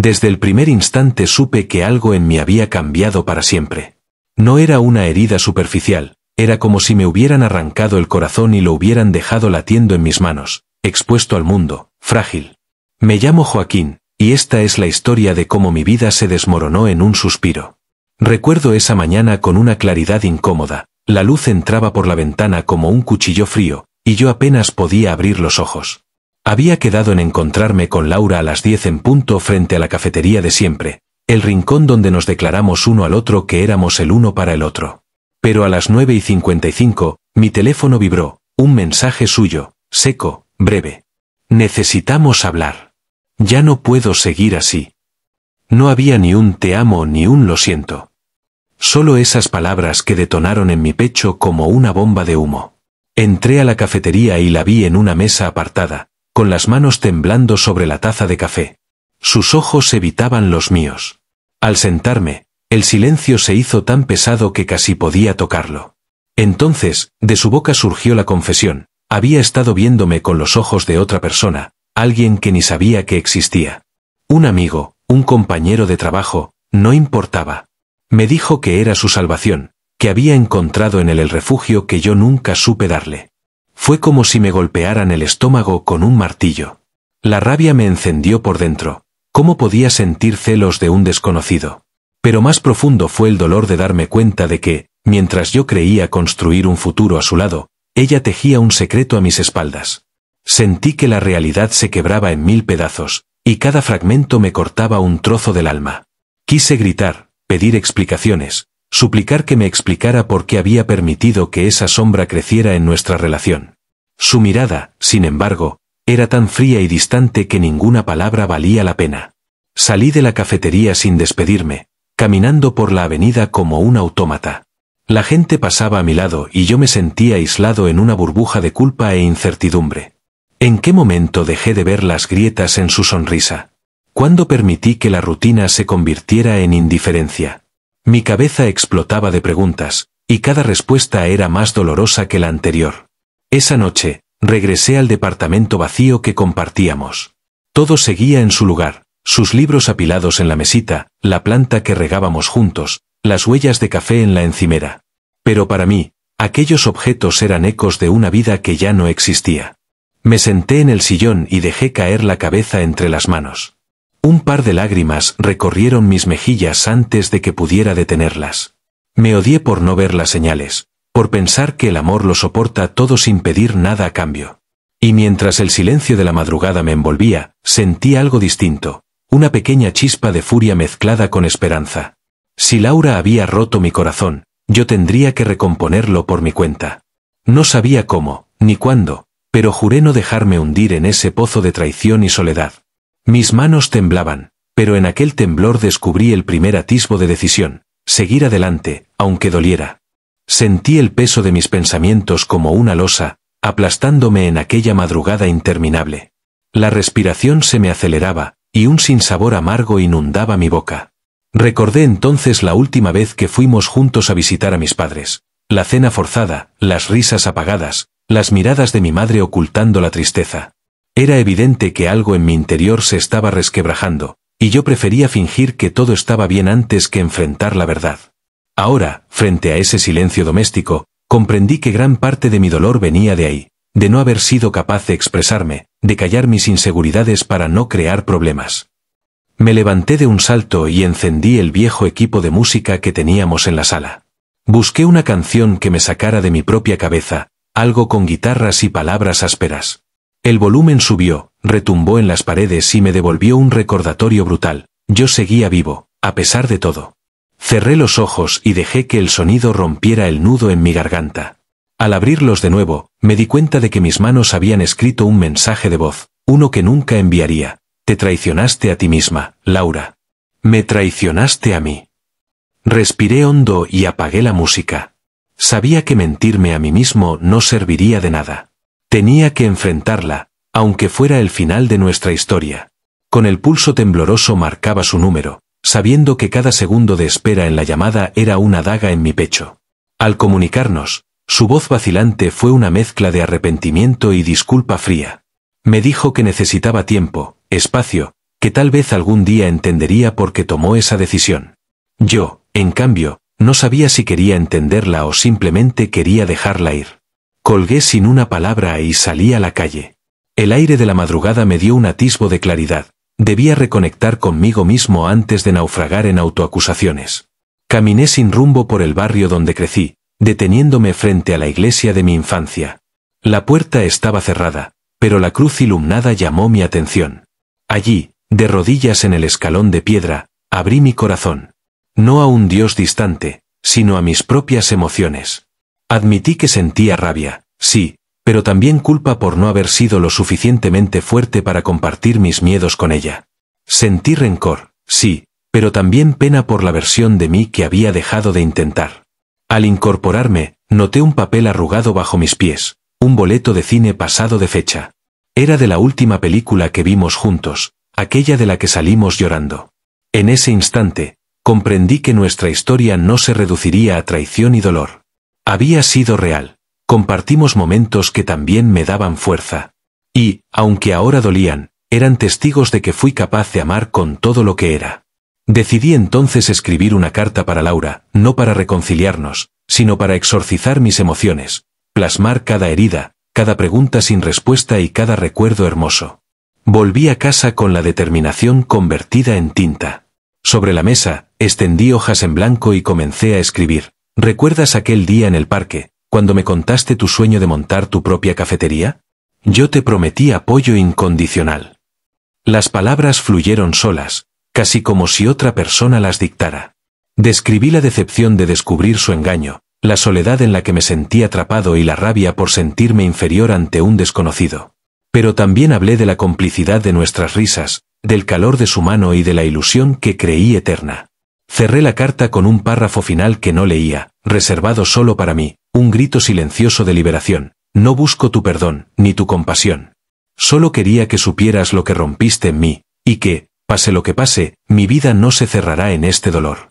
Desde el primer instante supe que algo en mí había cambiado para siempre. No era una herida superficial, era como si me hubieran arrancado el corazón y lo hubieran dejado latiendo en mis manos, expuesto al mundo, frágil. Me llamo Joaquín, y esta es la historia de cómo mi vida se desmoronó en un suspiro. Recuerdo esa mañana con una claridad incómoda, la luz entraba por la ventana como un cuchillo frío, y yo apenas podía abrir los ojos. Había quedado en encontrarme con Laura a las 10 en punto frente a la cafetería de siempre, el rincón donde nos declaramos uno al otro que éramos el uno para el otro. Pero a las 9:55, mi teléfono vibró, un mensaje suyo, seco, breve. Necesitamos hablar. Ya no puedo seguir así. No había ni un te amo ni un lo siento. Solo esas palabras que detonaron en mi pecho como una bomba de humo. Entré a la cafetería y la vi en una mesa apartada, con las manos temblando sobre la taza de café. Sus ojos evitaban los míos. Al sentarme, el silencio se hizo tan pesado que casi podía tocarlo. Entonces, de su boca surgió la confesión. Había estado viéndome con los ojos de otra persona, alguien que ni sabía que existía. Un amigo, un compañero de trabajo, no importaba. Me dijo que era su salvación, que había encontrado en él el refugio que yo nunca supe darle. Fue como si me golpearan el estómago con un martillo. La rabia me encendió por dentro. ¿Cómo podía sentir celos de un desconocido? Pero más profundo fue el dolor de darme cuenta de que, mientras yo creía construir un futuro a su lado, ella tejía un secreto a mis espaldas. Sentí que la realidad se quebraba en 1000 pedazos, y cada fragmento me cortaba un trozo del alma. Quise gritar, pedir explicaciones, suplicar que me explicara por qué había permitido que esa sombra creciera en nuestra relación. Su mirada, sin embargo, era tan fría y distante que ninguna palabra valía la pena. Salí de la cafetería sin despedirme, caminando por la avenida como un autómata. La gente pasaba a mi lado y yo me sentía aislado en una burbuja de culpa e incertidumbre. ¿En qué momento dejé de ver las grietas en su sonrisa? ¿Cuándo permití que la rutina se convirtiera en indiferencia? Mi cabeza explotaba de preguntas, y cada respuesta era más dolorosa que la anterior. Esa noche, regresé al departamento vacío que compartíamos. Todo seguía en su lugar, sus libros apilados en la mesita, la planta que regábamos juntos, las huellas de café en la encimera. Pero para mí, aquellos objetos eran ecos de una vida que ya no existía. Me senté en el sillón y dejé caer la cabeza entre las manos. Un par de lágrimas recorrieron mis mejillas antes de que pudiera detenerlas. Me odié por no ver las señales, por pensar que el amor lo soporta todo sin pedir nada a cambio. Y mientras el silencio de la madrugada me envolvía, sentí algo distinto, una pequeña chispa de furia mezclada con esperanza. Si Laura había roto mi corazón, yo tendría que recomponerlo por mi cuenta. No sabía cómo, ni cuándo, pero juré no dejarme hundir en ese pozo de traición y soledad. Mis manos temblaban, pero en aquel temblor descubrí el primer atisbo de decisión, seguir adelante, aunque doliera. Sentí el peso de mis pensamientos como una losa, aplastándome en aquella madrugada interminable. La respiración se me aceleraba, y un sinsabor amargo inundaba mi boca. Recordé entonces la última vez que fuimos juntos a visitar a mis padres, la cena forzada, las risas apagadas, las miradas de mi madre ocultando la tristeza. Era evidente que algo en mi interior se estaba resquebrajando, y yo prefería fingir que todo estaba bien antes que enfrentar la verdad. Ahora, frente a ese silencio doméstico, comprendí que gran parte de mi dolor venía de ahí, de no haber sido capaz de expresarme, de callar mis inseguridades para no crear problemas. Me levanté de un salto y encendí el viejo equipo de música que teníamos en la sala. Busqué una canción que me sacara de mi propia cabeza, algo con guitarras y palabras ásperas. El volumen subió, retumbó en las paredes y me devolvió un recordatorio brutal. Yo seguía vivo, a pesar de todo. Cerré los ojos y dejé que el sonido rompiera el nudo en mi garganta. Al abrirlos de nuevo, me di cuenta de que mis manos habían escrito un mensaje de voz, uno que nunca enviaría. Te traicionaste a ti misma, Laura. Me traicionaste a mí. Respiré hondo y apagué la música. Sabía que mentirme a mí mismo no serviría de nada. Tenía que enfrentarla, aunque fuera el final de nuestra historia. Con el pulso tembloroso marcaba su número, sabiendo que cada segundo de espera en la llamada era una daga en mi pecho. Al comunicarnos, su voz vacilante fue una mezcla de arrepentimiento y disculpa fría. Me dijo que necesitaba tiempo, espacio, que tal vez algún día entendería por qué tomó esa decisión. Yo, en cambio, no sabía si quería entenderla o simplemente quería dejarla ir. Colgué sin una palabra y salí a la calle. El aire de la madrugada me dio un atisbo de claridad. Debía reconectar conmigo mismo antes de naufragar en autoacusaciones. Caminé sin rumbo por el barrio donde crecí, deteniéndome frente a la iglesia de mi infancia. La puerta estaba cerrada, pero la cruz iluminada llamó mi atención. Allí, de rodillas en el escalón de piedra, abrí mi corazón. No a un Dios distante, sino a mis propias emociones. Admití que sentía rabia, sí, pero también culpa por no haber sido lo suficientemente fuerte para compartir mis miedos con ella. Sentí rencor, sí, pero también pena por la versión de mí que había dejado de intentar. Al incorporarme, noté un papel arrugado bajo mis pies, un boleto de cine pasado de fecha. Era de la última película que vimos juntos, aquella de la que salimos llorando. En ese instante, comprendí que nuestra historia no se reduciría a traición y dolor. Había sido real. Compartimos momentos que también me daban fuerza. Y, aunque ahora dolían, eran testigos de que fui capaz de amar con todo lo que era. Decidí entonces escribir una carta para Laura, no para reconciliarnos, sino para exorcizar mis emociones, plasmar cada herida, cada pregunta sin respuesta y cada recuerdo hermoso. Volví a casa con la determinación convertida en tinta. Sobre la mesa, extendí hojas en blanco y comencé a escribir. ¿Recuerdas aquel día en el parque, cuando me contaste tu sueño de montar tu propia cafetería? Yo te prometí apoyo incondicional. Las palabras fluyeron solas, casi como si otra persona las dictara. Describí la decepción de descubrir su engaño, la soledad en la que me sentí atrapado y la rabia por sentirme inferior ante un desconocido. Pero también hablé de la complicidad de nuestras risas, del calor de su mano y de la ilusión que creí eterna. Cerré la carta con un párrafo final que no leía, reservado solo para mí, un grito silencioso de liberación. No busco tu perdón, ni tu compasión. Solo quería que supieras lo que rompiste en mí, y que, pase lo que pase, mi vida no se cerrará en este dolor.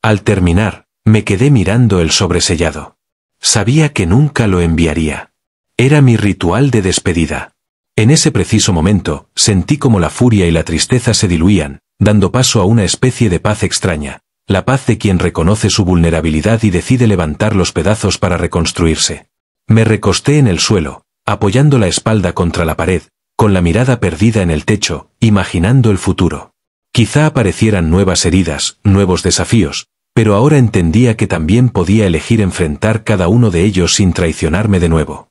Al terminar, me quedé mirando el sobresellado. Sabía que nunca lo enviaría. Era mi ritual de despedida. En ese preciso momento, sentí como la furia y la tristeza se diluían, dando paso a una especie de paz extraña, la paz de quien reconoce su vulnerabilidad y decide levantar los pedazos para reconstruirse. Me recosté en el suelo, apoyando la espalda contra la pared, con la mirada perdida en el techo, imaginando el futuro. Quizá aparecieran nuevas heridas, nuevos desafíos, pero ahora entendía que también podía elegir enfrentar cada uno de ellos sin traicionarme de nuevo.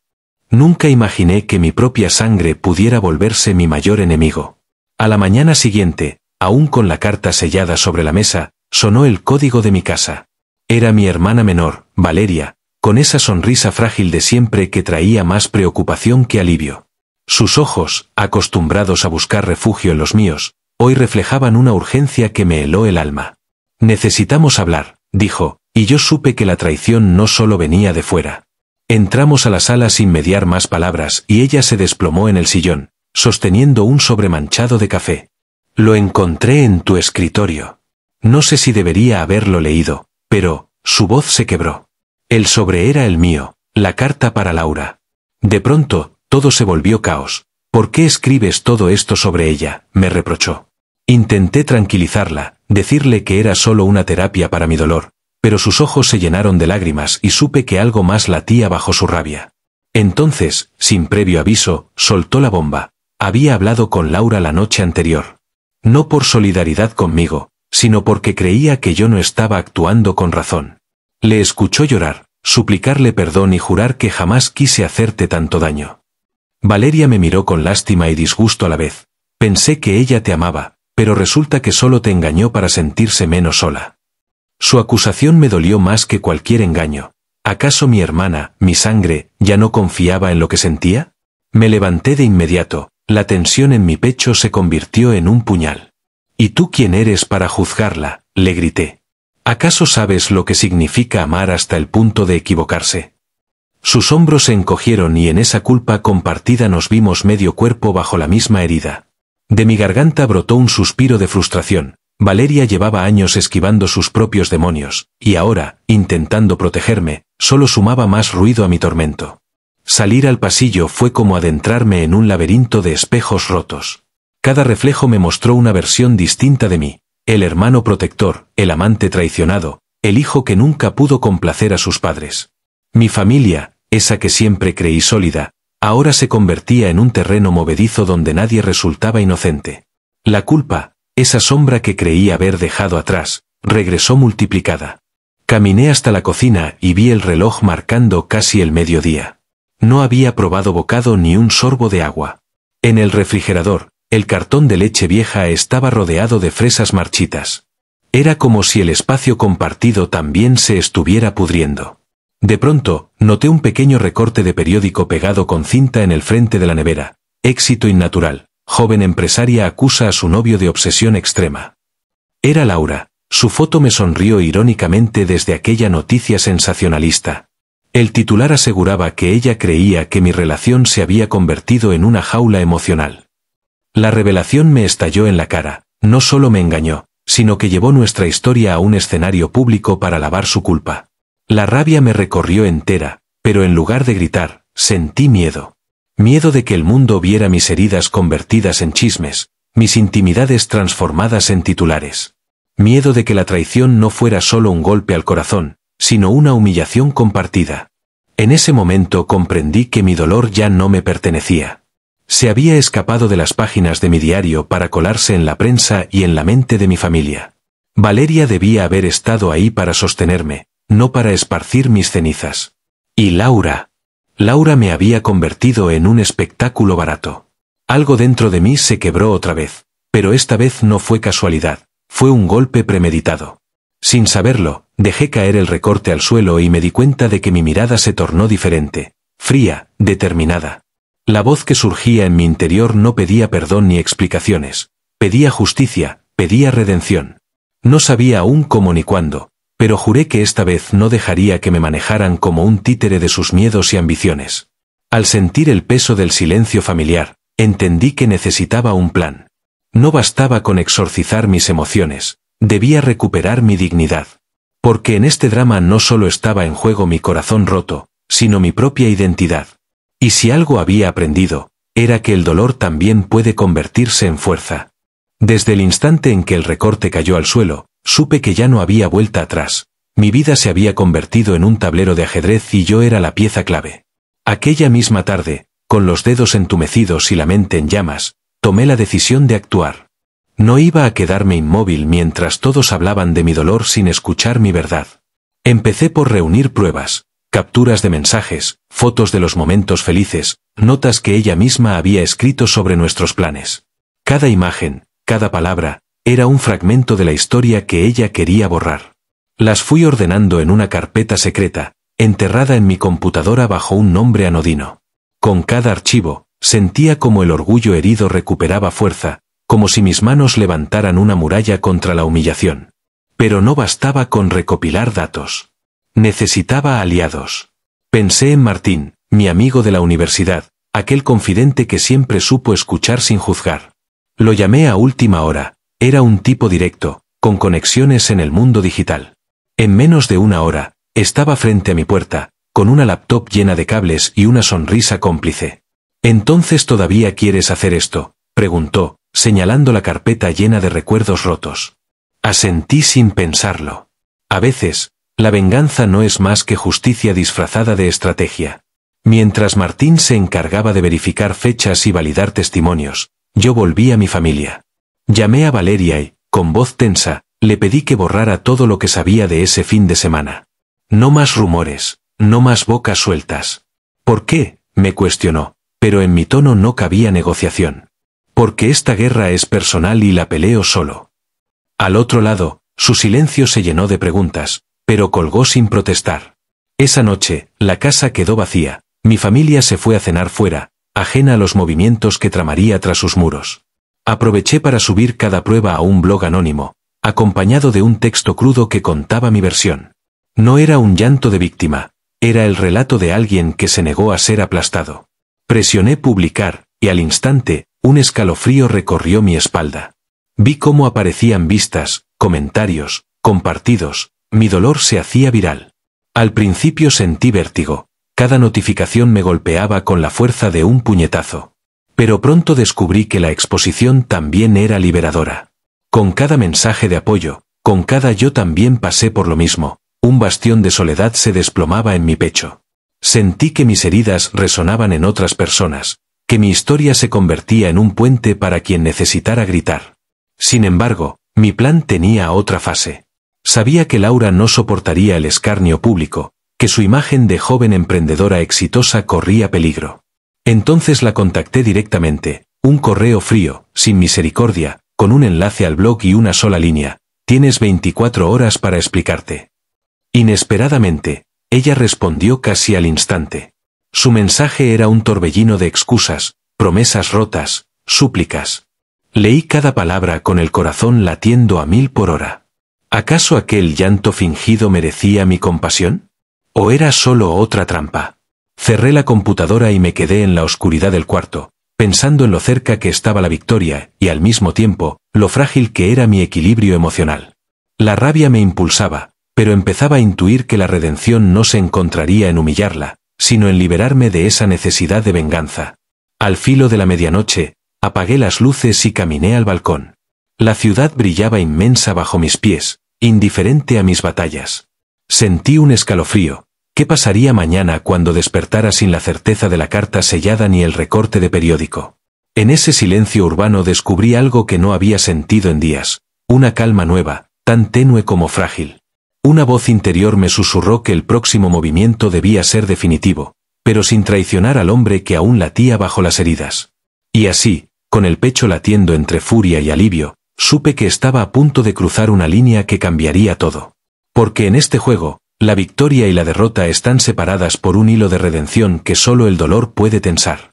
Nunca imaginé que mi propia sangre pudiera volverse mi mayor enemigo. A la mañana siguiente, aún con la carta sellada sobre la mesa, sonó el código de mi casa. Era mi hermana menor, Valeria, con esa sonrisa frágil de siempre que traía más preocupación que alivio. Sus ojos, acostumbrados a buscar refugio en los míos, hoy reflejaban una urgencia que me heló el alma. Necesitamos hablar, dijo, y yo supe que la traición no solo venía de fuera. Entramos a la sala sin mediar más palabras y ella se desplomó en el sillón, sosteniendo un sobre manchado de café. Lo encontré en tu escritorio. No sé si debería haberlo leído, pero, su voz se quebró. El sobre era el mío, la carta para Laura. De pronto, todo se volvió caos. ¿Por qué escribes todo esto sobre ella?, me reprochó. Intenté tranquilizarla, decirle que era solo una terapia para mi dolor, pero sus ojos se llenaron de lágrimas y supe que algo más latía bajo su rabia. Entonces, sin previo aviso, soltó la bomba. Había hablado con Laura la noche anterior. No por solidaridad conmigo, sino porque creía que yo no estaba actuando con razón. Le escuchó llorar, suplicarle perdón y jurar que jamás quise hacerte tanto daño. Valeria me miró con lástima y disgusto a la vez. Pensé que ella te amaba, pero resulta que solo te engañó para sentirse menos sola. Su acusación me dolió más que cualquier engaño. ¿Acaso mi hermana, mi sangre, ya no confiaba en lo que sentía? Me levanté de inmediato, la tensión en mi pecho se convirtió en un puñal. ¿Y tú quién eres para juzgarla?, le grité. ¿Acaso sabes lo que significa amar hasta el punto de equivocarse? Sus hombros se encogieron y en esa culpa compartida nos vimos medio cuerpo bajo la misma herida. De mi garganta brotó un suspiro de frustración. Valeria llevaba años esquivando sus propios demonios, y ahora, intentando protegerme, solo sumaba más ruido a mi tormento. Salir al pasillo fue como adentrarme en un laberinto de espejos rotos. Cada reflejo me mostró una versión distinta de mí, el hermano protector, el amante traicionado, el hijo que nunca pudo complacer a sus padres. Mi familia, esa que siempre creí sólida, ahora se convertía en un terreno movedizo donde nadie resultaba inocente. La culpa, esa sombra que creí haber dejado atrás, regresó multiplicada. Caminé hasta la cocina y vi el reloj marcando casi el mediodía. No había probado bocado ni un sorbo de agua. En el refrigerador, el cartón de leche vieja estaba rodeado de fresas marchitas. Era como si el espacio compartido también se estuviera pudriendo. De pronto, noté un pequeño recorte de periódico pegado con cinta en el frente de la nevera. Éxito innatural. Joven empresaria acusa a su novio de obsesión extrema. Era Laura. Su foto me sonrió irónicamente desde aquella noticia sensacionalista. El titular aseguraba que ella creía que mi relación se había convertido en una jaula emocional. La revelación me estalló en la cara. No solo me engañó, sino que llevó nuestra historia a un escenario público para lavar su culpa. La rabia me recorrió entera, pero en lugar de gritar, sentí miedo. Miedo de que el mundo viera mis heridas convertidas en chismes, mis intimidades transformadas en titulares. Miedo de que la traición no fuera solo un golpe al corazón, sino una humillación compartida. En ese momento comprendí que mi dolor ya no me pertenecía. Se había escapado de las páginas de mi diario para colarse en la prensa y en la mente de mi familia. Valeria debía haber estado ahí para sostenerme, no para esparcir mis cenizas. Y Laura. Laura me había convertido en un espectáculo barato. Algo dentro de mí se quebró otra vez, pero esta vez no fue casualidad, fue un golpe premeditado. Sin saberlo, dejé caer el recorte al suelo y me di cuenta de que mi mirada se tornó diferente, fría, determinada. La voz que surgía en mi interior no pedía perdón ni explicaciones, pedía justicia, pedía redención. No sabía aún cómo ni cuándo, pero juré que esta vez no dejaría que me manejaran como un títere de sus miedos y ambiciones. Al sentir el peso del silencio familiar, entendí que necesitaba un plan. No bastaba con exorcizar mis emociones, debía recuperar mi dignidad. Porque en este drama no solo estaba en juego mi corazón roto, sino mi propia identidad. Y si algo había aprendido, era que el dolor también puede convertirse en fuerza. Desde el instante en que el recorte cayó al suelo, supe que ya no había vuelta atrás. Mi vida se había convertido en un tablero de ajedrez y yo era la pieza clave. Aquella misma tarde, con los dedos entumecidos y la mente en llamas, tomé la decisión de actuar. No iba a quedarme inmóvil mientras todos hablaban de mi dolor sin escuchar mi verdad. Empecé por reunir pruebas, capturas de mensajes, fotos de los momentos felices, notas que ella misma había escrito sobre nuestros planes. Cada imagen, cada palabra, era un fragmento de la historia que ella quería borrar. Las fui ordenando en una carpeta secreta, enterrada en mi computadora bajo un nombre anodino. Con cada archivo, sentía como el orgullo herido recuperaba fuerza, como si mis manos levantaran una muralla contra la humillación. Pero no bastaba con recopilar datos. Necesitaba aliados. Pensé en Martín, mi amigo de la universidad, aquel confidente que siempre supo escuchar sin juzgar. Lo llamé a última hora, era un tipo directo, con conexiones en el mundo digital. En menos de una hora, estaba frente a mi puerta, con una laptop llena de cables y una sonrisa cómplice. «¿Entonces todavía quieres hacer esto?», preguntó, señalando la carpeta llena de recuerdos rotos. Asentí sin pensarlo. A veces, la venganza no es más que justicia disfrazada de estrategia. Mientras Martín se encargaba de verificar fechas y validar testimonios, yo volví a mi familia. Llamé a Valeria y, con voz tensa, le pedí que borrara todo lo que sabía de ese fin de semana. No más rumores, no más bocas sueltas. ¿Por qué?, me cuestionó, pero en mi tono no cabía negociación. Porque esta guerra es personal y la peleo solo. Al otro lado, su silencio se llenó de preguntas, pero colgó sin protestar. Esa noche, la casa quedó vacía, mi familia se fue a cenar fuera, ajena a los movimientos que tramaría tras sus muros. Aproveché para subir cada prueba a un blog anónimo, acompañado de un texto crudo que contaba mi versión. No era un llanto de víctima, era el relato de alguien que se negó a ser aplastado. Presioné publicar, y al instante, un escalofrío recorrió mi espalda. Vi cómo aparecían vistas, comentarios, compartidos, mi dolor se hacía viral. Al principio sentí vértigo, cada notificación me golpeaba con la fuerza de un puñetazo. Pero pronto descubrí que la exposición también era liberadora. Con cada mensaje de apoyo, con cada yo también pasé por lo mismo, un bastión de soledad se desplomaba en mi pecho. Sentí que mis heridas resonaban en otras personas, que mi historia se convertía en un puente para quien necesitara gritar. Sin embargo, mi plan tenía otra fase. Sabía que Laura no soportaría el escarnio público, que su imagen de joven emprendedora exitosa corría peligro. Entonces la contacté directamente, un correo frío, sin misericordia, con un enlace al blog y una sola línea: tienes 24 horas para explicarte. Inesperadamente, ella respondió casi al instante. Su mensaje era un torbellino de excusas, promesas rotas, súplicas. Leí cada palabra con el corazón latiendo a 1000 por hora. ¿Acaso aquel llanto fingido merecía mi compasión? ¿O era solo otra trampa? Cerré la computadora y me quedé en la oscuridad del cuarto, pensando en lo cerca que estaba la victoria y al mismo tiempo, lo frágil que era mi equilibrio emocional. La rabia me impulsaba, pero empezaba a intuir que la redención no se encontraría en humillarla, sino en liberarme de esa necesidad de venganza. Al filo de la medianoche, apagué las luces y caminé al balcón. La ciudad brillaba inmensa bajo mis pies, indiferente a mis batallas. Sentí un escalofrío. ¿Qué pasaría mañana cuando despertara sin la certeza de la carta sellada ni el recorte de periódico? En ese silencio urbano descubrí algo que no había sentido en días, una calma nueva, tan tenue como frágil. Una voz interior me susurró que el próximo movimiento debía ser definitivo, pero sin traicionar al hombre que aún latía bajo las heridas. Y así, con el pecho latiendo entre furia y alivio, supe que estaba a punto de cruzar una línea que cambiaría todo. Porque en este juego, la victoria y la derrota están separadas por un hilo de redención que solo el dolor puede tensar.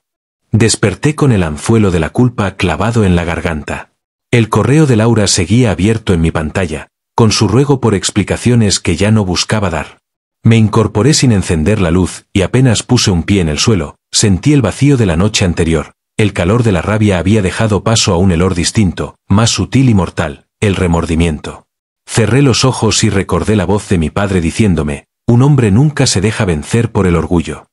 Desperté con el anzuelo de la culpa clavado en la garganta. El correo de Laura seguía abierto en mi pantalla, con su ruego por explicaciones que ya no buscaba dar. Me incorporé sin encender la luz y apenas puse un pie en el suelo, sentí el vacío de la noche anterior. El calor de la rabia había dejado paso a un helor distinto, más sutil y mortal, el remordimiento. Cerré los ojos y recordé la voz de mi padre diciéndome: un hombre nunca se deja vencer por el orgullo.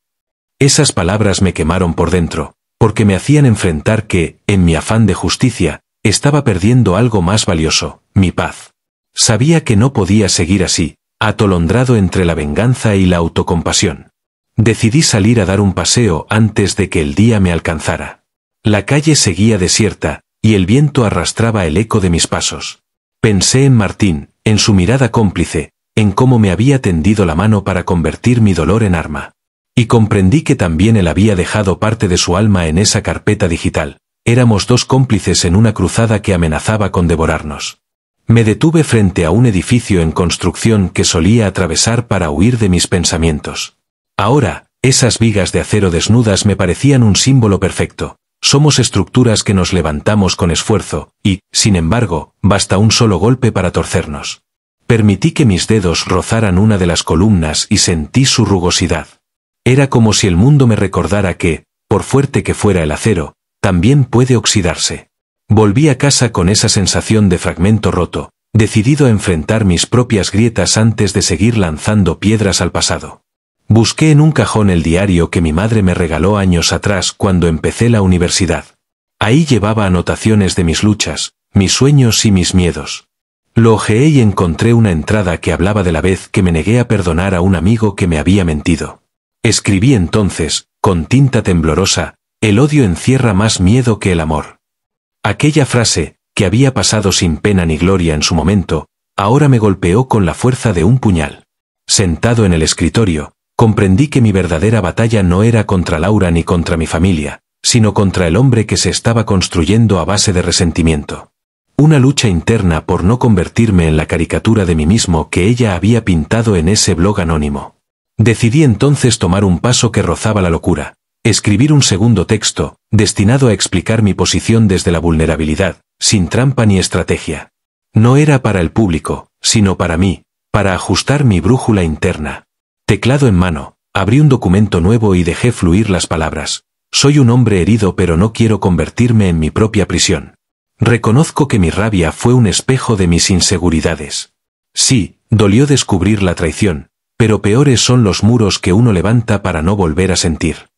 Esas palabras me quemaron por dentro, porque me hacían enfrentar que, en mi afán de justicia, estaba perdiendo algo más valioso, mi paz. Sabía que no podía seguir así, atolondrado entre la venganza y la autocompasión. Decidí salir a dar un paseo antes de que el día me alcanzara. La calle seguía desierta, y el viento arrastraba el eco de mis pasos. Pensé en Martín, en su mirada cómplice, en cómo me había tendido la mano para convertir mi dolor en arma. Y comprendí que también él había dejado parte de su alma en esa carpeta digital. Éramos dos cómplices en una cruzada que amenazaba con devorarnos. Me detuve frente a un edificio en construcción que solía atravesar para huir de mis pensamientos. Ahora, esas vigas de acero desnudas me parecían un símbolo perfecto. Somos estructuras que nos levantamos con esfuerzo, y, sin embargo, basta un solo golpe para torcernos. Permití que mis dedos rozaran una de las columnas y sentí su rugosidad. Era como si el mundo me recordara que, por fuerte que fuera el acero, también puede oxidarse. Volví a casa con esa sensación de fragmento roto, decidido a enfrentar mis propias grietas antes de seguir lanzando piedras al pasado. Busqué en un cajón el diario que mi madre me regaló años atrás cuando empecé la universidad. Ahí llevaba anotaciones de mis luchas, mis sueños y mis miedos. Lo hojeé y encontré una entrada que hablaba de la vez que me negué a perdonar a un amigo que me había mentido. Escribí entonces, con tinta temblorosa: el odio encierra más miedo que el amor. Aquella frase, que había pasado sin pena ni gloria en su momento, ahora me golpeó con la fuerza de un puñal. Sentado en el escritorio, comprendí que mi verdadera batalla no era contra Laura ni contra mi familia, sino contra el hombre que se estaba construyendo a base de resentimiento. Una lucha interna por no convertirme en la caricatura de mí mismo que ella había pintado en ese blog anónimo. Decidí entonces tomar un paso que rozaba la locura, escribir un segundo texto, destinado a explicar mi posición desde la vulnerabilidad, sin trampa ni estrategia. No era para el público, sino para mí, para ajustar mi brújula interna. Teclado en mano, abrí un documento nuevo y dejé fluir las palabras: soy un hombre herido pero no quiero convertirme en mi propia prisión. Reconozco que mi rabia fue un espejo de mis inseguridades. Sí, dolió descubrir la traición, pero peores son los muros que uno levanta para no volver a sentir.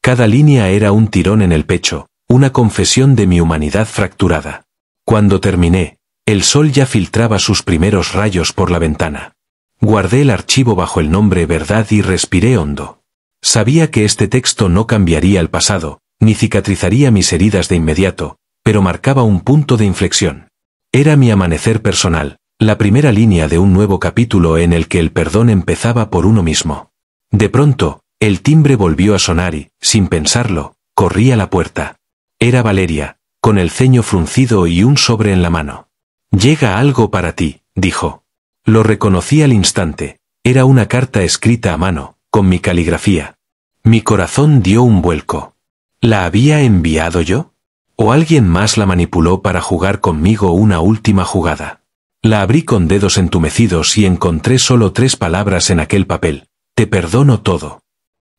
Cada línea era un tirón en el pecho, Una confesión de mi humanidad fracturada. Cuando terminé, el sol ya filtraba sus primeros rayos por la ventana. Guardé el archivo bajo el nombre Verdad y respiré hondo. Sabía que este texto no cambiaría el pasado, ni cicatrizaría mis heridas de inmediato, pero marcaba un punto de inflexión. Era mi amanecer personal, la primera línea de un nuevo capítulo en el que el perdón empezaba por uno mismo. De pronto, el timbre volvió a sonar y, sin pensarlo, corrí a la puerta. Era Valeria, con el ceño fruncido y un sobre en la mano. «Llega algo para ti», dijo. Lo reconocí al instante. Era una carta escrita a mano, con mi caligrafía. Mi corazón dio un vuelco. ¿La había enviado yo? ¿O alguien más la manipuló para jugar conmigo una última jugada? La abrí con dedos entumecidos y encontré solo 3 palabras en aquel papel. Te perdono todo.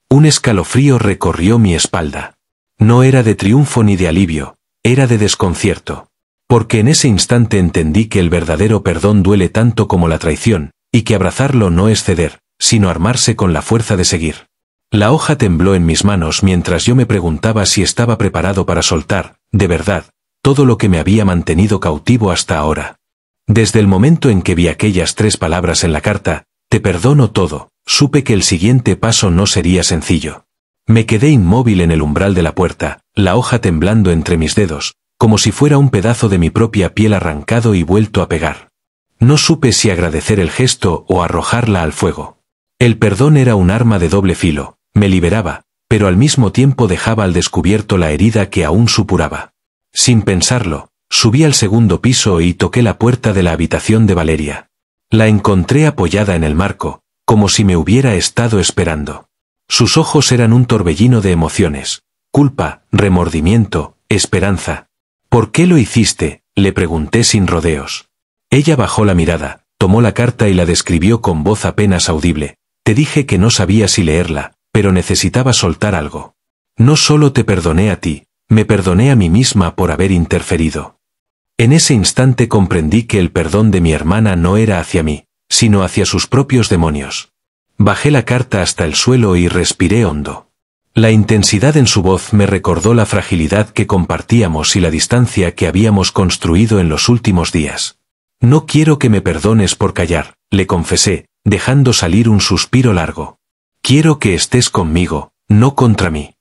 Un escalofrío recorrió mi espalda. No era de triunfo ni de alivio, era de desconcierto. Porque en ese instante entendí que el verdadero perdón duele tanto como la traición, y que abrazarlo no es ceder, sino armarse con la fuerza de seguir. La hoja tembló en mis manos mientras yo me preguntaba si estaba preparado para soltar, de verdad, todo lo que me había mantenido cautivo hasta ahora. Desde el momento en que vi aquellas 3 palabras en la carta, te perdono todo, supe que el siguiente paso no sería sencillo. Me quedé inmóvil en el umbral de la puerta, la hoja temblando entre mis dedos, como si fuera un pedazo de mi propia piel arrancado y vuelto a pegar. No supe si agradecer el gesto o arrojarla al fuego. El perdón era un arma de doble filo, me liberaba, pero al mismo tiempo dejaba al descubierto la herida que aún supuraba. Sin pensarlo, subí al segundo piso y toqué la puerta de la habitación de Valeria. La encontré apoyada en el marco, como si me hubiera estado esperando. Sus ojos eran un torbellino de emociones: culpa, remordimiento, esperanza. ¿Por qué lo hiciste?, le pregunté sin rodeos. Ella bajó la mirada, tomó la carta y la describió con voz apenas audible. Te dije que no sabía si leerla, pero necesitaba soltar algo. No solo te perdoné a ti, me perdoné a mí misma por haber interferido. En ese instante comprendí que el perdón de mi hermana no era hacia mí, sino hacia sus propios demonios. Bajé la carta hasta el suelo y respiré hondo. La intensidad en su voz me recordó la fragilidad que compartíamos y la distancia que habíamos construido en los últimos días. No quiero que me perdones por callar, le confesé, dejando salir un suspiro largo. Quiero que estés conmigo, no contra mí.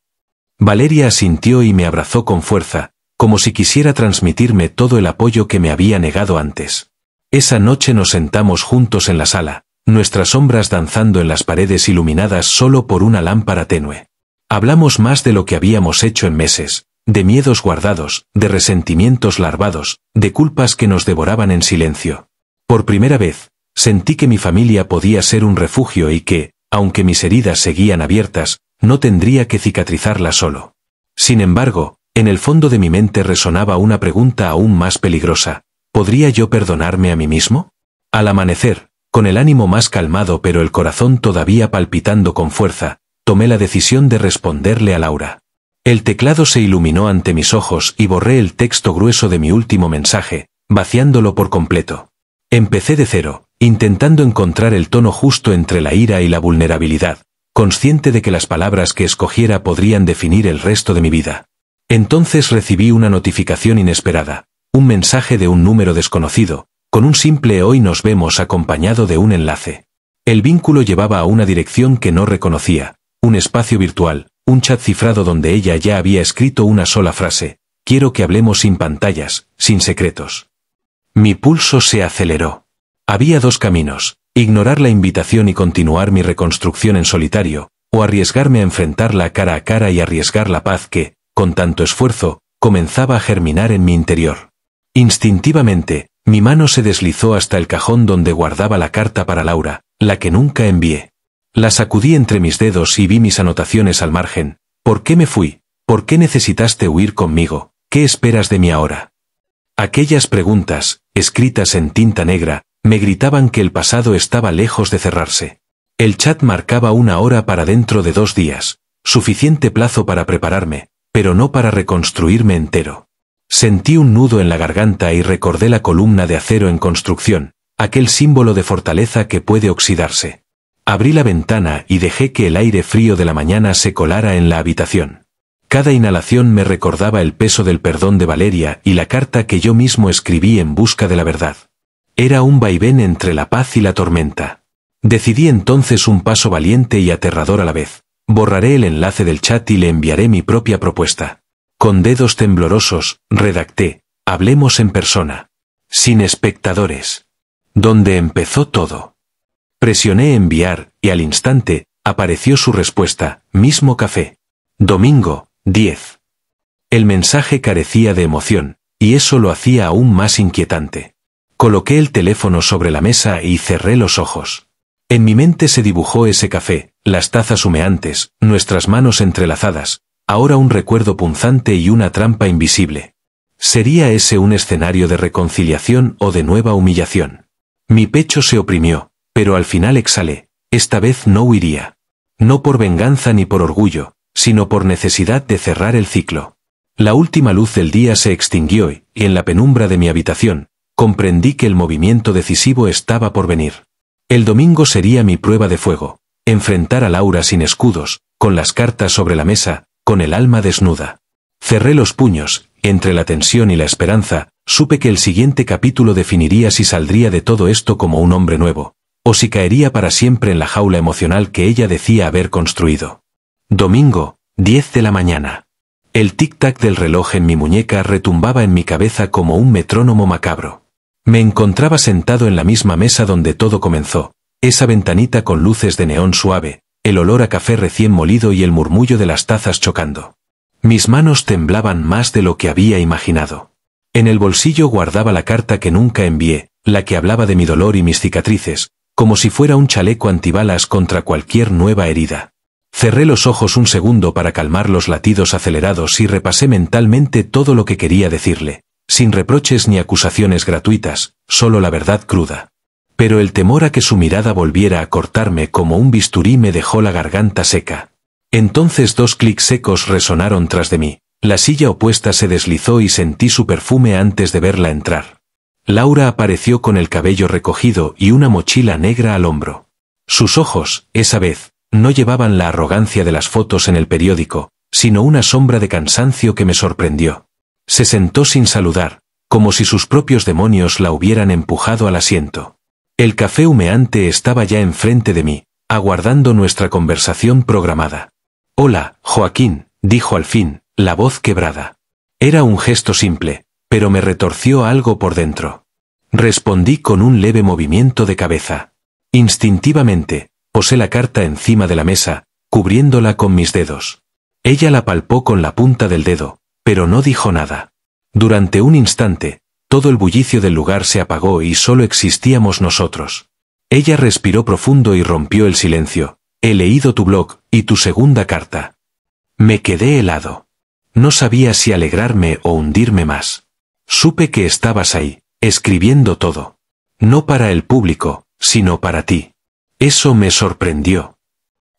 Valeria asintió y me abrazó con fuerza, como si quisiera transmitirme todo el apoyo que me había negado antes. Esa noche nos sentamos juntos en la sala, nuestras sombras danzando en las paredes iluminadas solo por una lámpara tenue. Hablamos más de lo que habíamos hecho en meses, de miedos guardados, de resentimientos larvados, de culpas que nos devoraban en silencio. Por primera vez, sentí que mi familia podía ser un refugio y que, aunque mis heridas seguían abiertas, no tendría que cicatrizarlas solo. Sin embargo, en el fondo de mi mente resonaba una pregunta aún más peligrosa: ¿podría yo perdonarme a mí mismo? Al amanecer, con el ánimo más calmado pero el corazón todavía palpitando con fuerza, tomé la decisión de responderle a Laura. El teclado se iluminó ante mis ojos y borré el texto grueso de mi último mensaje, vaciándolo por completo. Empecé de cero, intentando encontrar el tono justo entre la ira y la vulnerabilidad, consciente de que las palabras que escogiera podrían definir el resto de mi vida. Entonces recibí una notificación inesperada, un mensaje de un número desconocido, con un simple «Hoy nos vemos» acompañado de un enlace. El vínculo llevaba a una dirección que no reconocía, un espacio virtual, un chat cifrado donde ella ya había escrito una sola frase: «Quiero que hablemos sin pantallas, sin secretos». Mi pulso se aceleró. Había 2 caminos: ignorar la invitación y continuar mi reconstrucción en solitario, o arriesgarme a enfrentarla cara a cara y arriesgar la paz que, con tanto esfuerzo, comenzaba a germinar en mi interior. Instintivamente, mi mano se deslizó hasta el cajón donde guardaba la carta para Laura, la que nunca envié. La sacudí entre mis dedos y vi mis anotaciones al margen. ¿Por qué me fui? ¿Por qué necesitaste huir conmigo? ¿Qué esperas de mí ahora? Aquellas preguntas, escritas en tinta negra, me gritaban que el pasado estaba lejos de cerrarse. El chat marcaba 1 hora para dentro de 2 días, suficiente plazo para prepararme, pero no para reconstruirme entero. Sentí un nudo en la garganta y recordé la columna de acero en construcción, aquel símbolo de fortaleza que puede oxidarse. Abrí la ventana y dejé que el aire frío de la mañana se colara en la habitación. Cada inhalación me recordaba el peso del perdón de Valeria y la carta que yo mismo escribí en busca de la verdad. Era un vaivén entre la paz y la tormenta. Decidí entonces un paso valiente y aterrador a la vez. Borraré el enlace del chat y le enviaré mi propia propuesta. Con dedos temblorosos, redacté: hablemos en persona. Sin espectadores. Donde empezó todo. Presioné enviar, y al instante, apareció su respuesta: mismo café. Domingo, 10. El mensaje carecía de emoción, y eso lo hacía aún más inquietante. Coloqué el teléfono sobre la mesa y cerré los ojos. En mi mente se dibujó ese café, las tazas humeantes, nuestras manos entrelazadas, ahora un recuerdo punzante y una trampa invisible. ¿Sería ese un escenario de reconciliación o de nueva humillación? Mi pecho se oprimió, pero al final exhalé: esta vez no huiría. No por venganza ni por orgullo, sino por necesidad de cerrar el ciclo. La última luz del día se extinguió y, en la penumbra de mi habitación, comprendí que el movimiento decisivo estaba por venir. El domingo sería mi prueba de fuego: enfrentar a Laura sin escudos, con las cartas sobre la mesa, con el alma desnuda. Cerré los puños, entre la tensión y la esperanza, supe que el siguiente capítulo definiría si saldría de todo esto como un hombre nuevo, o si caería para siempre en la jaula emocional que ella decía haber construido. Domingo, 10 de la mañana. El tic-tac del reloj en mi muñeca retumbaba en mi cabeza como un metrónomo macabro. Me encontraba sentado en la misma mesa donde todo comenzó, esa ventanita con luces de neón suave, el olor a café recién molido y el murmullo de las tazas chocando. Mis manos temblaban más de lo que había imaginado. En el bolsillo guardaba la carta que nunca envié, la que hablaba de mi dolor y mis cicatrices, como si fuera un chaleco antibalas contra cualquier nueva herida. Cerré los ojos un segundo para calmar los latidos acelerados y repasé mentalmente todo lo que quería decirle, sin reproches ni acusaciones gratuitas, solo la verdad cruda. Pero el temor a que su mirada volviera a cortarme como un bisturí me dejó la garganta seca. Entonces 2 clics secos resonaron tras de mí, la silla opuesta se deslizó y sentí su perfume antes de verla entrar. Laura apareció con el cabello recogido y una mochila negra al hombro. Sus ojos, esa vez, no llevaban la arrogancia de las fotos en el periódico, sino una sombra de cansancio que me sorprendió. Se sentó sin saludar, como si sus propios demonios la hubieran empujado al asiento. El café humeante estaba ya enfrente de mí, aguardando nuestra conversación programada. «Hola, Joaquín», dijo al fin, la voz quebrada. Era un gesto simple, pero me retorció algo por dentro. Respondí con un leve movimiento de cabeza. Instintivamente, posé la carta encima de la mesa, cubriéndola con mis dedos. Ella la palpó con la punta del dedo, pero no dijo nada. Durante un instante, todo el bullicio del lugar se apagó y solo existíamos nosotros. Ella respiró profundo y rompió el silencio. «He leído tu blog, y tu segunda carta». Me quedé helado. No sabía si alegrarme o hundirme más. Supe que estabas ahí, escribiendo todo. No para el público, sino para ti. Eso me sorprendió.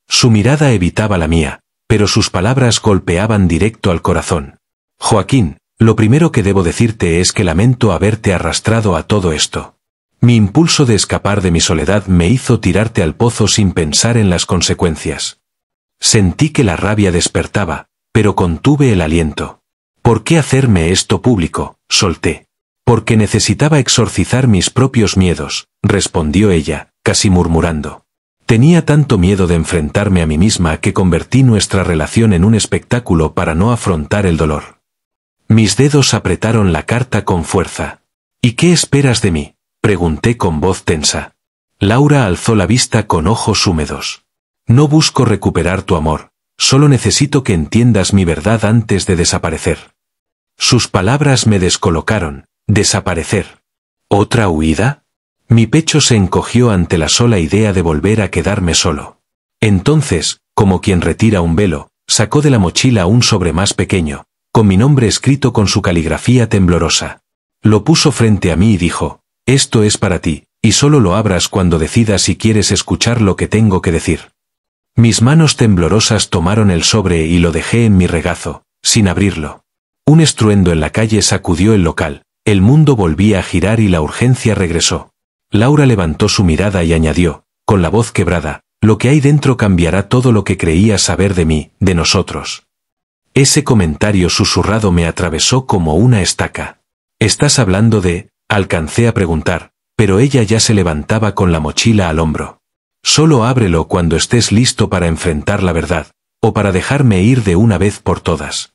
Su mirada evitaba la mía, pero sus palabras golpeaban directo al corazón. «Joaquín, lo primero que debo decirte es que lamento haberte arrastrado a todo esto. Mi impulso de escapar de mi soledad me hizo tirarte al pozo sin pensar en las consecuencias». Sentí que la rabia despertaba, pero contuve el aliento. «¿Por qué hacerme esto público?», solté. «Porque necesitaba exorcizar mis propios miedos», respondió ella, casi murmurando. Tenía tanto miedo de enfrentarme a mí misma que convertí nuestra relación en un espectáculo para no afrontar el dolor. Mis dedos apretaron la carta con fuerza. «¿Y qué esperas de mí?», pregunté con voz tensa. Laura alzó la vista con ojos húmedos. «No busco recuperar tu amor, solo necesito que entiendas mi verdad antes de desaparecer». Sus palabras me descolocaron. «¿Desaparecer? ¿Otra huida?». Mi pecho se encogió ante la sola idea de volver a quedarme solo. Entonces, como quien retira un velo, sacó de la mochila un sobre más pequeño, con mi nombre escrito con su caligrafía temblorosa. Lo puso frente a mí y dijo: «Esto es para ti, y solo lo abras cuando decidas si quieres escuchar lo que tengo que decir». Mis manos temblorosas tomaron el sobre y lo dejé en mi regazo, sin abrirlo. Un estruendo en la calle sacudió el local, el mundo volvía a girar y la urgencia regresó. Laura levantó su mirada y añadió, con la voz quebrada: «Lo que hay dentro cambiará todo lo que creías saber de mí, de nosotros». Ese comentario susurrado me atravesó como una estaca. ¿Estás hablando de...? Alcancé a preguntar, pero ella ya se levantaba con la mochila al hombro. Solo ábrelo cuando estés listo para enfrentar la verdad, o para dejarme ir de una vez por todas.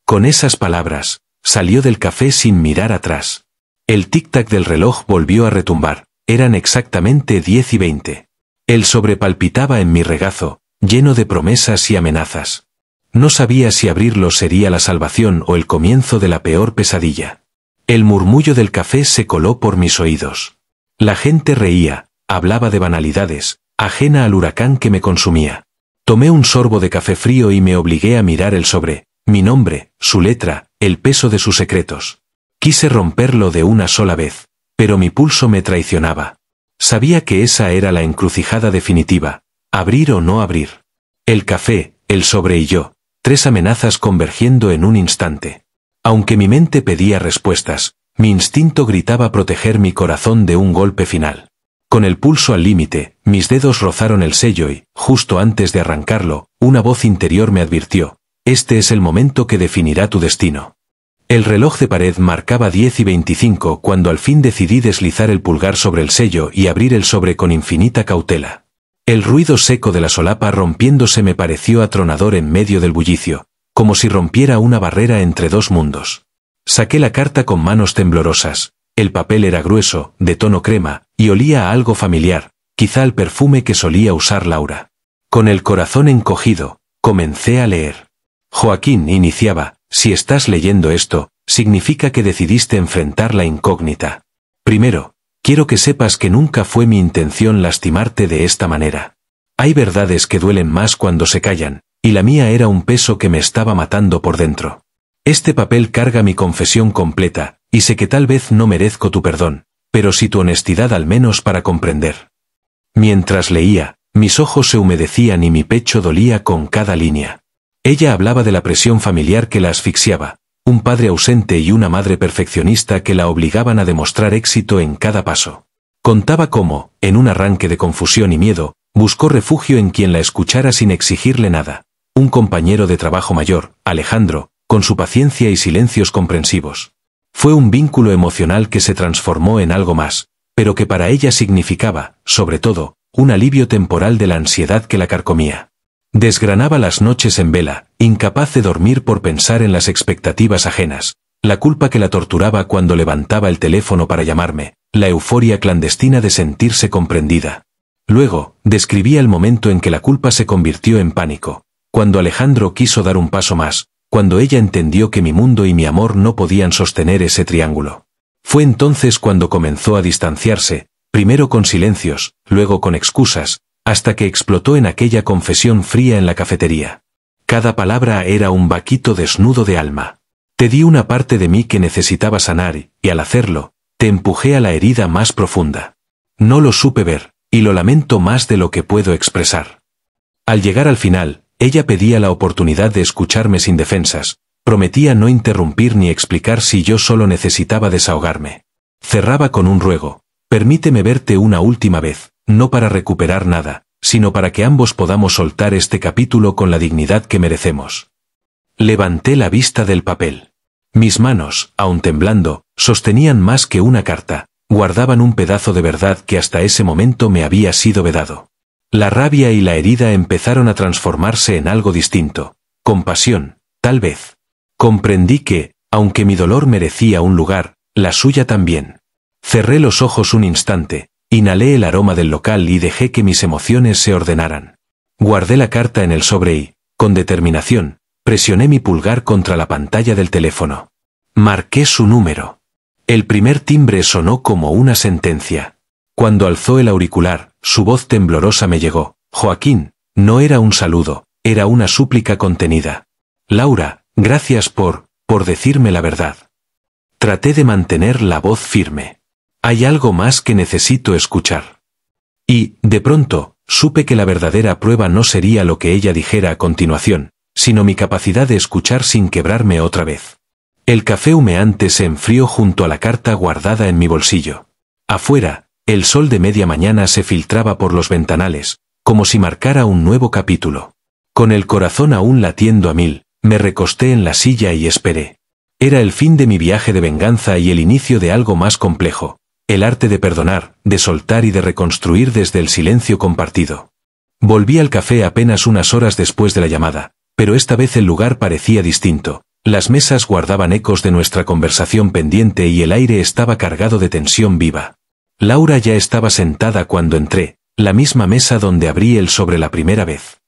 Con esas palabras, salió del café sin mirar atrás. El tic-tac del reloj volvió a retumbar, eran exactamente 10:20. El sobre palpitaba en mi regazo, lleno de promesas y amenazas. No sabía si abrirlo sería la salvación o el comienzo de la peor pesadilla. El murmullo del café se coló por mis oídos. La gente reía, hablaba de banalidades, ajena al huracán que me consumía. Tomé un sorbo de café frío y me obligué a mirar el sobre, mi nombre, su letra, el peso de sus secretos. Quise romperlo de una sola vez, pero mi pulso me traicionaba. Sabía que esa era la encrucijada definitiva, abrir o no abrir. El café, el sobre y yo, 3 amenazas convergiendo en un instante. Aunque mi mente pedía respuestas, mi instinto gritaba proteger mi corazón de un golpe final. Con el pulso al límite, mis dedos rozaron el sello y, justo antes de arrancarlo, una voz interior me advirtió: este es el momento que definirá tu destino. El reloj de pared marcaba 10:25 cuando al fin decidí deslizar el pulgar sobre el sello y abrir el sobre con infinita cautela. El ruido seco de la solapa rompiéndose me pareció atronador en medio del bullicio, como si rompiera una barrera entre dos mundos. Saqué la carta con manos temblorosas. El papel era grueso, de tono crema, y olía a algo familiar, quizá al perfume que solía usar Laura. Con el corazón encogido, comencé a leer. Joaquín, iniciaba, si estás leyendo esto, significa que decidiste enfrentar la incógnita. Primero, quiero que sepas que nunca fue mi intención lastimarte de esta manera. Hay verdades que duelen más cuando se callan, y la mía era un peso que me estaba matando por dentro. Este papel carga mi confesión completa, y sé que tal vez no merezco tu perdón, pero sí tu honestidad al menos para comprender. Mientras leía, mis ojos se humedecían y mi pecho dolía con cada línea. Ella hablaba de la presión familiar que la asfixiaba, un padre ausente y una madre perfeccionista que la obligaban a demostrar éxito en cada paso. Contaba cómo, en un arranque de confusión y miedo, buscó refugio en quien la escuchara sin exigirle nada. Un compañero de trabajo mayor, Alejandro, con su paciencia y silencios comprensivos. Fue un vínculo emocional que se transformó en algo más, pero que para ella significaba, sobre todo, un alivio temporal de la ansiedad que la carcomía. Desgranaba las noches en vela, incapaz de dormir por pensar en las expectativas ajenas, la culpa que la torturaba cuando levantaba el teléfono para llamarme, la euforia clandestina de sentirse comprendida. Luego, describía el momento en que la culpa se convirtió en pánico, cuando Alejandro quiso dar un paso más, cuando ella entendió que mi mundo y mi amor no podían sostener ese triángulo. Fue entonces cuando comenzó a distanciarse, primero con silencios, luego con excusas, hasta que explotó en aquella confesión fría en la cafetería. Cada palabra era un vaquito desnudo de alma. Te di una parte de mí que necesitaba sanar y, al hacerlo, te empujé a la herida más profunda. No lo supe ver, y lo lamento más de lo que puedo expresar. Al llegar al final, ella pedía la oportunidad de escucharme sin defensas, prometía no interrumpir ni explicar si yo solo necesitaba desahogarme. Cerraba con un ruego: permíteme verte una última vez, no para recuperar nada, sino para que ambos podamos soltar este capítulo con la dignidad que merecemos. Levanté la vista del papel. Mis manos, aun temblando, sostenían más que una carta, guardaban un pedazo de verdad que hasta ese momento me había sido vedado. La rabia y la herida empezaron a transformarse en algo distinto, compasión, tal vez. Comprendí que, aunque mi dolor merecía un lugar, la suya también. Cerré los ojos un instante, inhalé el aroma del local y dejé que mis emociones se ordenaran. Guardé la carta en el sobre y, con determinación, presioné mi pulgar contra la pantalla del teléfono. Marqué su número. El primer timbre sonó como una sentencia. Cuando alzó el auricular, su voz temblorosa me llegó: Joaquín, no era un saludo, era una súplica contenida. Laura, gracias por decirme la verdad. Traté de mantener la voz firme. Hay algo más que necesito escuchar. Y, de pronto, supe que la verdadera prueba no sería lo que ella dijera a continuación, sino mi capacidad de escuchar sin quebrarme otra vez. El café humeante se enfrió junto a la carta guardada en mi bolsillo. Afuera, el sol de media mañana se filtraba por los ventanales, como si marcara un nuevo capítulo. Con el corazón aún latiendo a 1000, Me recosté en la silla y esperé. Era el fin de mi viaje de venganza y el inicio de algo más complejo. El arte de perdonar, de soltar y de reconstruir desde el silencio compartido. Volví al café apenas unas horas después de la llamada, pero esta vez el lugar parecía distinto. Las mesas guardaban ecos de nuestra conversación pendiente y el aire estaba cargado de tensión viva. Laura ya estaba sentada cuando entré, la misma mesa donde abrí el sobre la primera vez.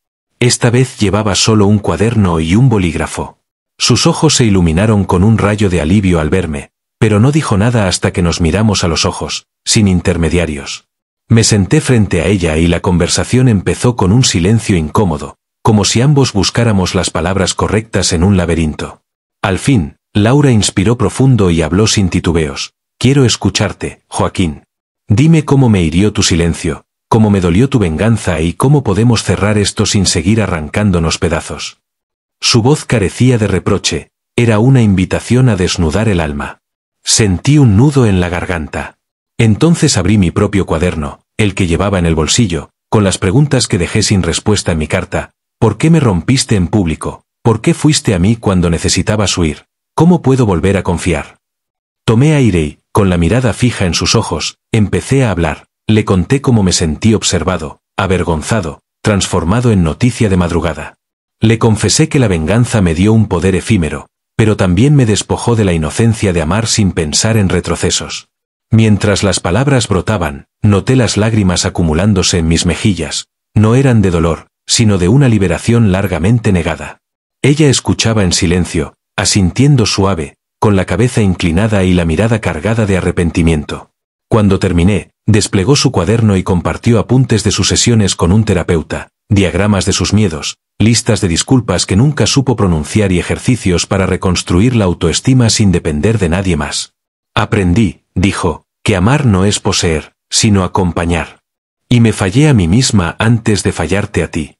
Esta vez llevaba solo un cuaderno y un bolígrafo. Sus ojos se iluminaron con un rayo de alivio al verme, pero no dijo nada hasta que nos miramos a los ojos, sin intermediarios. Me senté frente a ella y la conversación empezó con un silencio incómodo, como si ambos buscáramos las palabras correctas en un laberinto. Al fin, Laura inspiró profundo y habló sin titubeos. Quiero escucharte, Joaquín. Dime cómo me hirió tu silencio, cómo me dolió tu venganza y cómo podemos cerrar esto sin seguir arrancándonos pedazos. Su voz carecía de reproche, era una invitación a desnudar el alma. Sentí un nudo en la garganta. Entonces abrí mi propio cuaderno, el que llevaba en el bolsillo, con las preguntas que dejé sin respuesta en mi carta. ¿Por qué me rompiste en público? ¿Por qué fuiste a mí cuando necesitabas huir? ¿Cómo puedo volver a confiar? Tomé aire y, con la mirada fija en sus ojos, empecé a hablar. Le conté cómo me sentí observado, avergonzado, transformado en noticia de madrugada. Le confesé que la venganza me dio un poder efímero, pero también me despojó de la inocencia de amar sin pensar en retrocesos. Mientras las palabras brotaban, noté las lágrimas acumulándose en mis mejillas. No eran de dolor, sino de una liberación largamente negada. Ella escuchaba en silencio, asintiendo suave, con la cabeza inclinada y la mirada cargada de arrepentimiento. Cuando terminé, desplegó su cuaderno y compartió apuntes de sus sesiones con un terapeuta, diagramas de sus miedos, listas de disculpas que nunca supo pronunciar y ejercicios para reconstruir la autoestima sin depender de nadie más. Aprendí, dijo, que amar no es poseer, sino acompañar. Y me fallé a mí misma antes de fallarte a ti.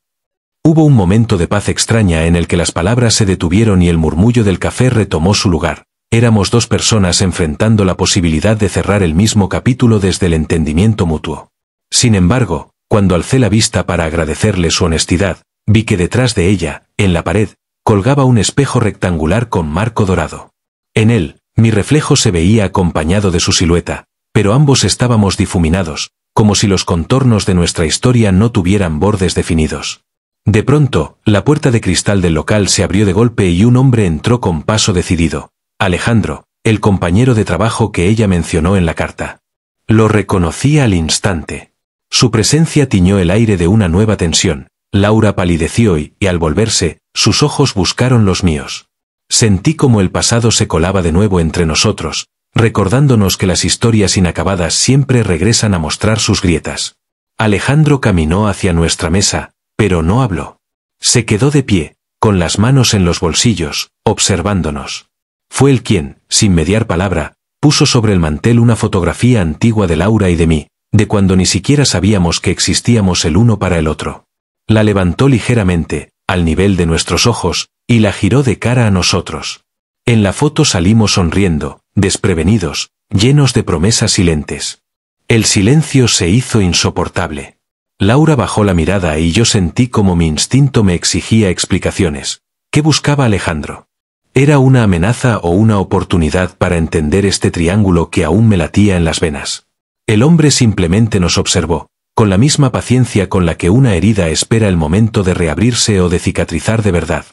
Hubo un momento de paz extraña en el que las palabras se detuvieron y el murmullo del café retomó su lugar. Éramos dos personas enfrentando la posibilidad de cerrar el mismo capítulo desde el entendimiento mutuo. Sin embargo, cuando alcé la vista para agradecerle su honestidad, vi que detrás de ella, en la pared, colgaba un espejo rectangular con marco dorado. En él, mi reflejo se veía acompañado de su silueta, pero ambos estábamos difuminados, como si los contornos de nuestra historia no tuvieran bordes definidos. De pronto, la puerta de cristal del local se abrió de golpe y un hombre entró con paso decidido. Alejandro, el compañero de trabajo que ella mencionó en la carta. Lo reconocí al instante. Su presencia tiñó el aire de una nueva tensión. Laura palideció y, al volverse, sus ojos buscaron los míos. Sentí como el pasado se colaba de nuevo entre nosotros, recordándonos que las historias inacabadas siempre regresan a mostrar sus grietas. Alejandro caminó hacia nuestra mesa, pero no habló. Se quedó de pie, con las manos en los bolsillos, observándonos. Fue él quien, sin mediar palabra, puso sobre el mantel una fotografía antigua de Laura y de mí, de cuando ni siquiera sabíamos que existíamos el uno para el otro. La levantó ligeramente, al nivel de nuestros ojos, y la giró de cara a nosotros. En la foto salimos sonriendo, desprevenidos, llenos de promesas silentes. El silencio se hizo insoportable. Laura bajó la mirada y yo sentí como mi instinto me exigía explicaciones. ¿Qué buscaba Alejandro? ¿Era una amenaza o una oportunidad para entender este triángulo que aún me latía en las venas? El hombre simplemente nos observó, con la misma paciencia con la que una herida espera el momento de reabrirse o de cicatrizar de verdad.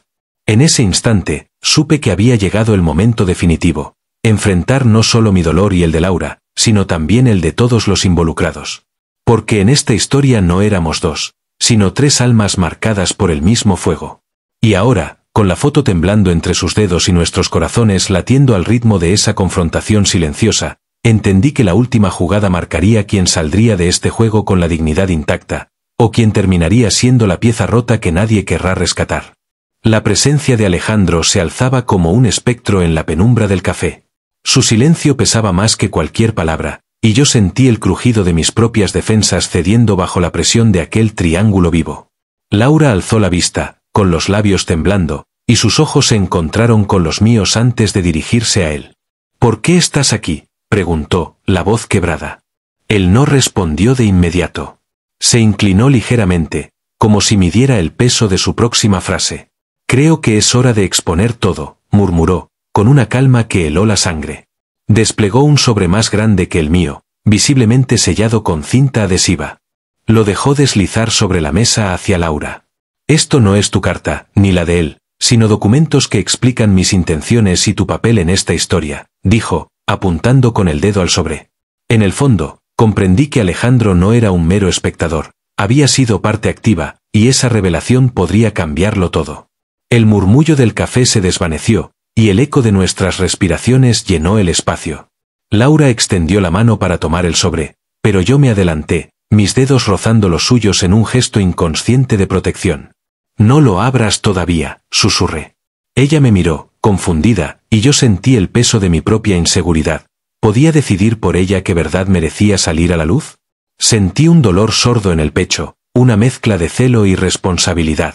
En ese instante, supe que había llegado el momento definitivo, enfrentar no solo mi dolor y el de Laura, sino también el de todos los involucrados. Porque en esta historia no éramos dos, sino tres almas marcadas por el mismo fuego. Y ahora, con la foto temblando entre sus dedos y nuestros corazones latiendo al ritmo de esa confrontación silenciosa, entendí que la última jugada marcaría quién saldría de este juego con la dignidad intacta, o quién terminaría siendo la pieza rota que nadie querrá rescatar. La presencia de Alejandro se alzaba como un espectro en la penumbra del café. Su silencio pesaba más que cualquier palabra, y yo sentí el crujido de mis propias defensas cediendo bajo la presión de aquel triángulo vivo. Laura alzó la vista, con los labios temblando, y sus ojos se encontraron con los míos antes de dirigirse a él. ¿Por qué estás aquí?, preguntó, la voz quebrada. Él no respondió de inmediato. Se inclinó ligeramente, como si midiera el peso de su próxima frase. Creo que es hora de exponer todo, murmuró, con una calma que heló la sangre. Desplegó un sobre más grande que el mío, visiblemente sellado con cinta adhesiva. Lo dejó deslizar sobre la mesa hacia Laura. Esto no es tu carta, ni la de él, sino documentos que explican mis intenciones y tu papel en esta historia, dijo, apuntando con el dedo al sobre. En el fondo, comprendí que Alejandro no era un mero espectador, había sido parte activa, y esa revelación podría cambiarlo todo. El murmullo del café se desvaneció, y el eco de nuestras respiraciones llenó el espacio. Laura extendió la mano para tomar el sobre, pero yo me adelanté, mis dedos rozando los suyos en un gesto inconsciente de protección. No lo abras todavía, susurré. Ella me miró, confundida, y yo sentí el peso de mi propia inseguridad. ¿Podía decidir por ella qué verdad merecía salir a la luz? Sentí un dolor sordo en el pecho, una mezcla de celo y responsabilidad.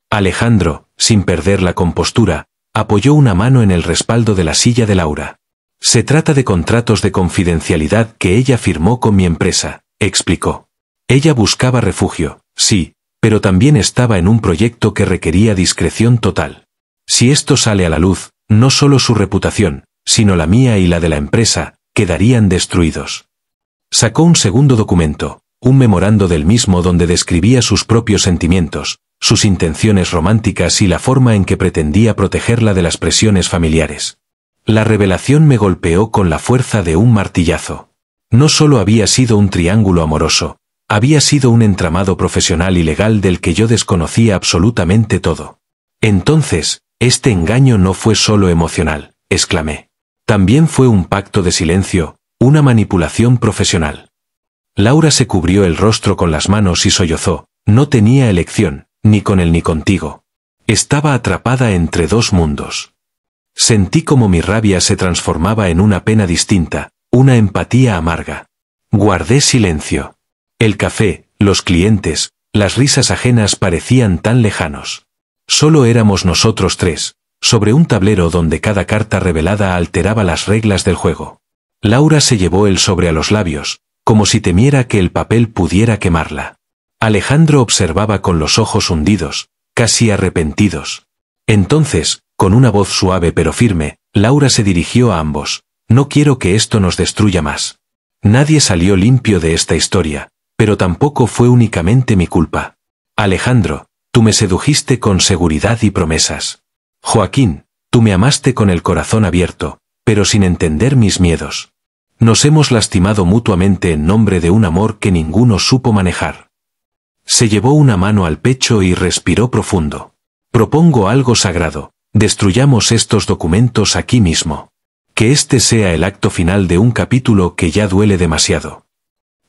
Alejandro, sin perder la compostura, apoyó una mano en el respaldo de la silla de Laura. Se trata de contratos de confidencialidad que ella firmó con mi empresa, explicó. Ella buscaba refugio, sí, pero también estaba en un proyecto que requería discreción total. Si esto sale a la luz, no solo su reputación, sino la mía y la de la empresa, quedarían destruidos. Sacó un segundo documento, un memorando del mismo donde describía sus propios sentimientos, sus intenciones románticas y la forma en que pretendía protegerla de las presiones familiares. La revelación me golpeó con la fuerza de un martillazo. No solo había sido un triángulo amoroso, había sido un entramado profesional y legal del que yo desconocía absolutamente todo. Entonces, este engaño no fue solo emocional, exclamé. También fue un pacto de silencio, una manipulación profesional. Laura se cubrió el rostro con las manos y sollozó. No tenía elección, ni con él ni contigo. Estaba atrapada entre dos mundos. Sentí como mi rabia se transformaba en una pena distinta, una empatía amarga. Guardé silencio. El café, los clientes, las risas ajenas parecían tan lejanos. Solo éramos nosotros tres, sobre un tablero donde cada carta revelada alteraba las reglas del juego. Laura se llevó el sobre a los labios, como si temiera que el papel pudiera quemarla. Alejandro observaba con los ojos hundidos, casi arrepentidos. Entonces, con una voz suave pero firme, Laura se dirigió a ambos. No quiero que esto nos destruya más. Nadie salió limpio de esta historia, pero tampoco fue únicamente mi culpa. Alejandro, tú me sedujiste con seguridad y promesas. Joaquín, tú me amaste con el corazón abierto, pero sin entender mis miedos. Nos hemos lastimado mutuamente en nombre de un amor que ninguno supo manejar. Se llevó una mano al pecho y respiró profundo. Propongo algo sagrado, destruyamos estos documentos aquí mismo. Que este sea el acto final de un capítulo que ya duele demasiado.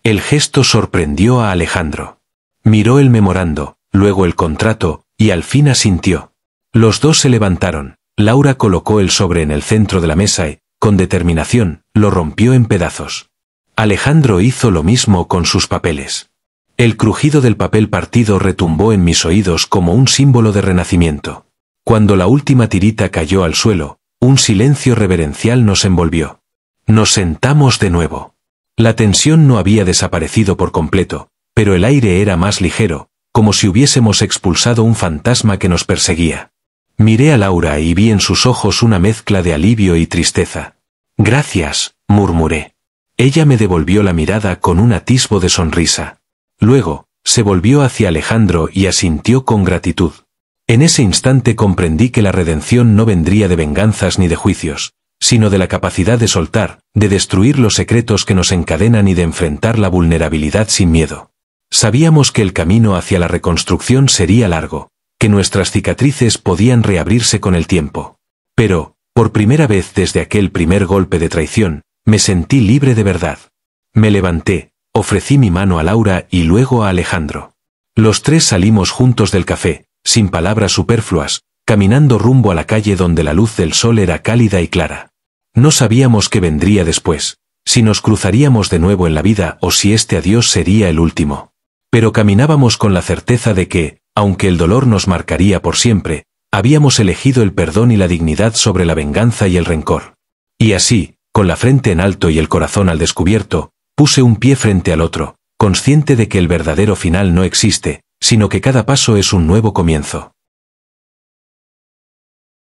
El gesto sorprendió a Alejandro. Miró el memorando, luego el contrato, y al fin asintió. Los dos se levantaron. Laura colocó el sobre en el centro de la mesa y, con determinación, lo rompió en pedazos. Alejandro hizo lo mismo con sus papeles. El crujido del papel partido retumbó en mis oídos como un símbolo de renacimiento. Cuando la última tirita cayó al suelo, un silencio reverencial nos envolvió. Nos sentamos de nuevo. La tensión no había desaparecido por completo, pero el aire era más ligero, como si hubiésemos expulsado un fantasma que nos perseguía. Miré a Laura y vi en sus ojos una mezcla de alivio y tristeza. Gracias, murmuré. Ella me devolvió la mirada con un atisbo de sonrisa. Luego, se volvió hacia Alejandro y asintió con gratitud. En ese instante comprendí que la redención no vendría de venganzas ni de juicios, sino de la capacidad de soltar, de destruir los secretos que nos encadenan y de enfrentar la vulnerabilidad sin miedo. Sabíamos que el camino hacia la reconstrucción sería largo, que nuestras cicatrices podían reabrirse con el tiempo. Pero, por primera vez desde aquel primer golpe de traición, me sentí libre de verdad. Me levanté, ofrecí mi mano a Laura y luego a Alejandro. Los tres salimos juntos del café, sin palabras superfluas, caminando rumbo a la calle donde la luz del sol era cálida y clara. No sabíamos qué vendría después, si nos cruzaríamos de nuevo en la vida o si este adiós sería el último. Pero caminábamos con la certeza de que, aunque el dolor nos marcaría por siempre, habíamos elegido el perdón y la dignidad sobre la venganza y el rencor. Y así, con la frente en alto y el corazón al descubierto, puse un pie frente al otro, consciente de que el verdadero final no existe, sino que cada paso es un nuevo comienzo.